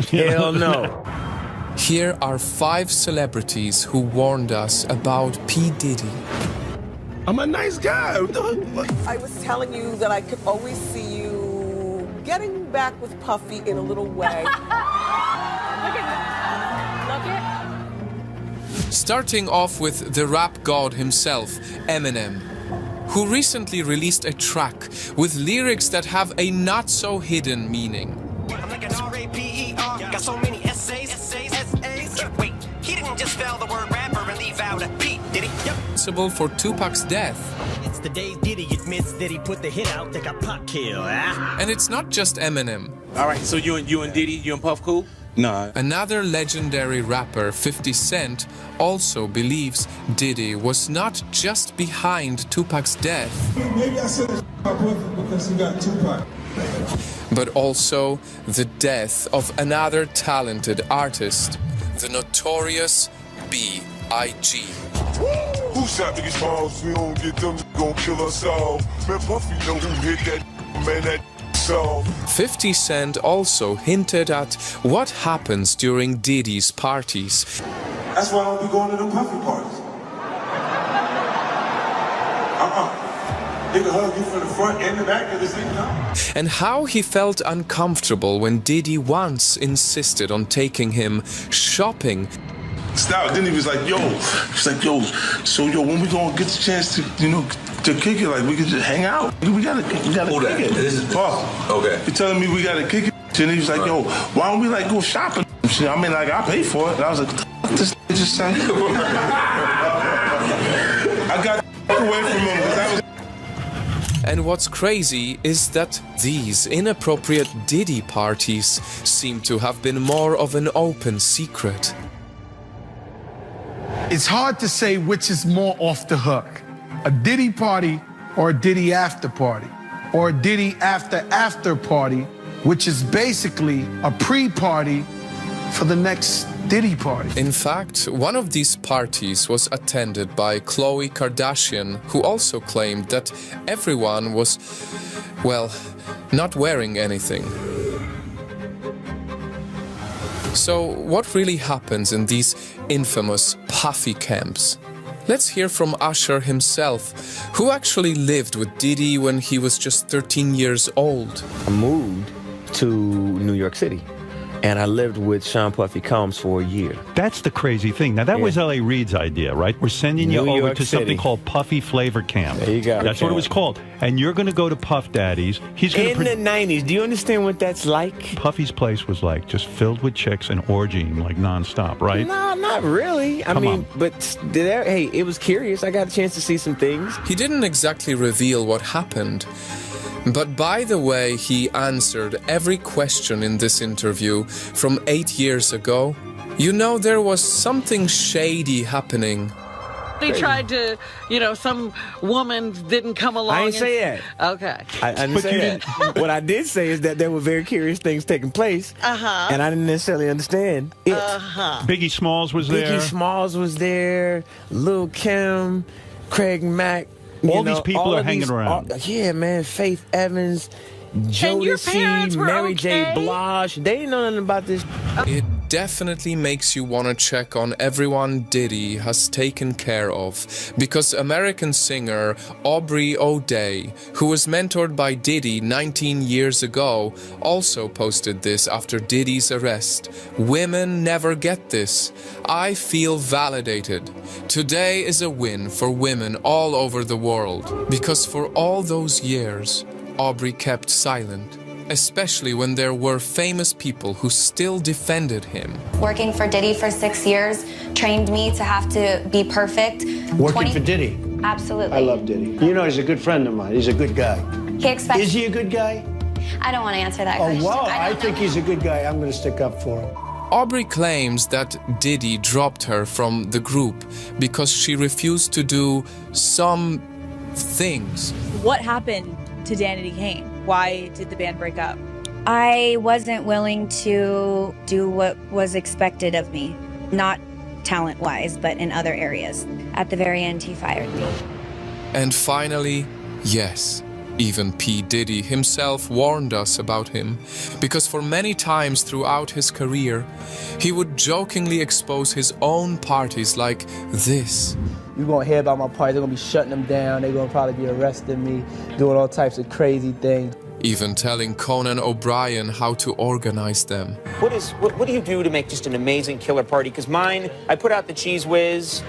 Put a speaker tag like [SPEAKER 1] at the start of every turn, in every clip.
[SPEAKER 1] Hell no.
[SPEAKER 2] Here are 5 celebrities who warned us about P. Diddy.
[SPEAKER 3] I'm a nice guy.
[SPEAKER 4] I was telling you that I could always see you getting back with Puffy in a little way.
[SPEAKER 5] Look at
[SPEAKER 2] Starting off with the rap god himself, Eminem, who recently released a track with lyrics that have a not-so-hidden meaning.
[SPEAKER 6] I'm like an R-A-P-E-R, got so many essays. Wait, he didn't just spell the word rapper and leave out a P, did he? Yep.
[SPEAKER 2] Responsible for Tupac's death.
[SPEAKER 6] It's the day Diddy admits that he put the hit out that got Pac killed,
[SPEAKER 2] And it's not just Eminem.
[SPEAKER 3] All right, so you and Diddy, you and Puff cool? Nah.
[SPEAKER 2] Another legendary rapper, 50 Cent, also believes Diddy was not just behind Tupac's death,
[SPEAKER 7] Maybe I said because he got Tupac.
[SPEAKER 2] but also the death of another talented artist, the notorious B.I.G.
[SPEAKER 8] Who shot Biggie Smalls? We don't get them, gon' kill us all. Man, Puffy know who hit that, man, that so.
[SPEAKER 2] 50 Cent also hinted at what happens during Diddy's parties.
[SPEAKER 7] That's why I don't be going to the Puffy parties. They can hug you from the front and the back at the same time.
[SPEAKER 2] And how he felt uncomfortable when Diddy once insisted on taking him shopping.
[SPEAKER 8] Stop. Then he was like, yo, so when we gonna get the chance to, to kick it, like we could just hang out. We gotta kick it.
[SPEAKER 9] This is
[SPEAKER 8] Puff.
[SPEAKER 9] Okay.
[SPEAKER 8] He telling me we gotta kick it. And he was like, yo, why don't we like go shopping? I mean, like I pay for it. And I was like, this just saying. I got away from him because I was.
[SPEAKER 2] And what's crazy is that these inappropriate Diddy parties seem to have been more of an open secret.
[SPEAKER 10] It's hard to say which is more off the hook, a Diddy party or a Diddy after party, or a Diddy after party, which is basically a pre-party for the next Diddy party.
[SPEAKER 2] In fact, one of these parties was attended by Khloe Kardashian, who also claimed that everyone was, well, not wearing anything. So what really happens in these infamous Puffy camps? Let's hear from Usher himself, who actually lived with Diddy when he was just 13 years old.
[SPEAKER 1] I moved to New York City, and I lived with Sean Puffy Combs for a year.
[SPEAKER 11] That's the crazy thing. Now, that was L.A. Reid's idea, right? We're sending you
[SPEAKER 1] New
[SPEAKER 11] over
[SPEAKER 1] York
[SPEAKER 11] to
[SPEAKER 1] City.
[SPEAKER 11] something called Puffy Flavor Camp.
[SPEAKER 1] There you go.
[SPEAKER 11] That's what it was called. And you're going to go to Puff Daddy's. He's going
[SPEAKER 1] In the 90s, do you understand what that's like?
[SPEAKER 11] Puffy's place was like just filled with chicks and orgying like nonstop, right?
[SPEAKER 1] No, not really. I mean, but hey, it was curious. I got a chance to see some things.
[SPEAKER 2] He didn't exactly reveal what happened. But by the way he answered every question in this interview from 8 years ago, you know there was something shady happening.
[SPEAKER 5] He tried to, some woman didn't come along.
[SPEAKER 1] I didn't say that.
[SPEAKER 5] Okay.
[SPEAKER 1] I didn't say that. What I did say is that there were very curious things taking place, and I didn't necessarily understand it.
[SPEAKER 11] Biggie Smalls was there.
[SPEAKER 1] Biggie Smalls was there. Lil' Kim, Craig Mack.
[SPEAKER 11] All these people are hanging around.
[SPEAKER 1] Yeah, man. Faith Evans,
[SPEAKER 5] And your parents
[SPEAKER 1] Jodeci,
[SPEAKER 5] were
[SPEAKER 1] Mary J.
[SPEAKER 5] okay?
[SPEAKER 1] Blige. They didn't know nothing about this.
[SPEAKER 2] It definitely makes you want to check on everyone Diddy has taken care of, because American singer Aubrey O'Day, who was mentored by Diddy 19 years ago, also posted this after Diddy's arrest. Women never get this. I feel validated. Today is a win for women all over the world, because for all those years, Aubrey kept silent, especially when there were famous people who still defended him.
[SPEAKER 12] Working for Diddy for 6 years trained me to have to be perfect.
[SPEAKER 13] Working for Diddy?
[SPEAKER 12] Absolutely.
[SPEAKER 13] I love Diddy. You know, he's a good friend of mine. He's a good guy.
[SPEAKER 12] He expects...
[SPEAKER 13] Is he a good guy?
[SPEAKER 12] I don't want to answer that
[SPEAKER 13] Oh,
[SPEAKER 12] question.
[SPEAKER 13] well, I think he's a good guy. I'm going to stick up for him.
[SPEAKER 2] Aubrey claims that Diddy dropped her from the group because she refused to do some things.
[SPEAKER 14] What happened to Danity Kane? Why did the band break up?
[SPEAKER 12] I wasn't willing to do what was expected of me, not talent-wise, but in other areas. At the very end, he fired me.
[SPEAKER 2] And finally, yes, Even P. Diddy himself warned us about him, because for many times throughout his career, he would jokingly expose his own parties like this.
[SPEAKER 9] You're gonna hear about my parties, they're gonna be shutting them down, they're gonna probably be arresting me, doing all types of crazy things.
[SPEAKER 2] Even telling Conan O'Brien how to organize them.
[SPEAKER 15] What do you do to make just an amazing killer party? Because mine, I put out the Cheese Whiz,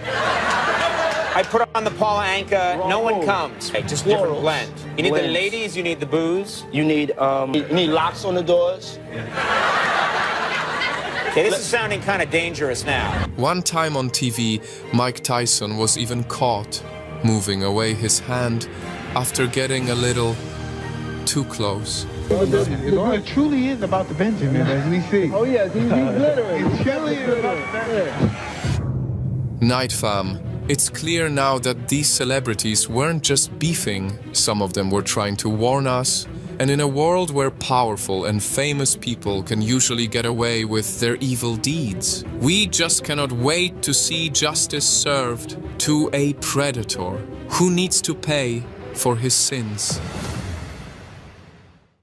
[SPEAKER 15] I put on the Paula Anka, no one comes. Hey, just different blend. You need the ladies, you need the booze.
[SPEAKER 13] You need locks on the doors.
[SPEAKER 15] Okay, this is sounding kind of dangerous now.
[SPEAKER 2] One time on TV, Mike Tyson was even caught moving away his hand after getting a little too close.
[SPEAKER 10] It truly is about the Benjamin, as we see.
[SPEAKER 9] Oh yes, he's glittering.
[SPEAKER 10] It truly is about the Benjamin.
[SPEAKER 2] Night fam, it's clear now that these celebrities weren't just beefing, some of them were trying to warn us. And in a world where powerful and famous people can usually get away with their evil deeds, we just cannot wait to see justice served to a predator who needs to pay for his sins.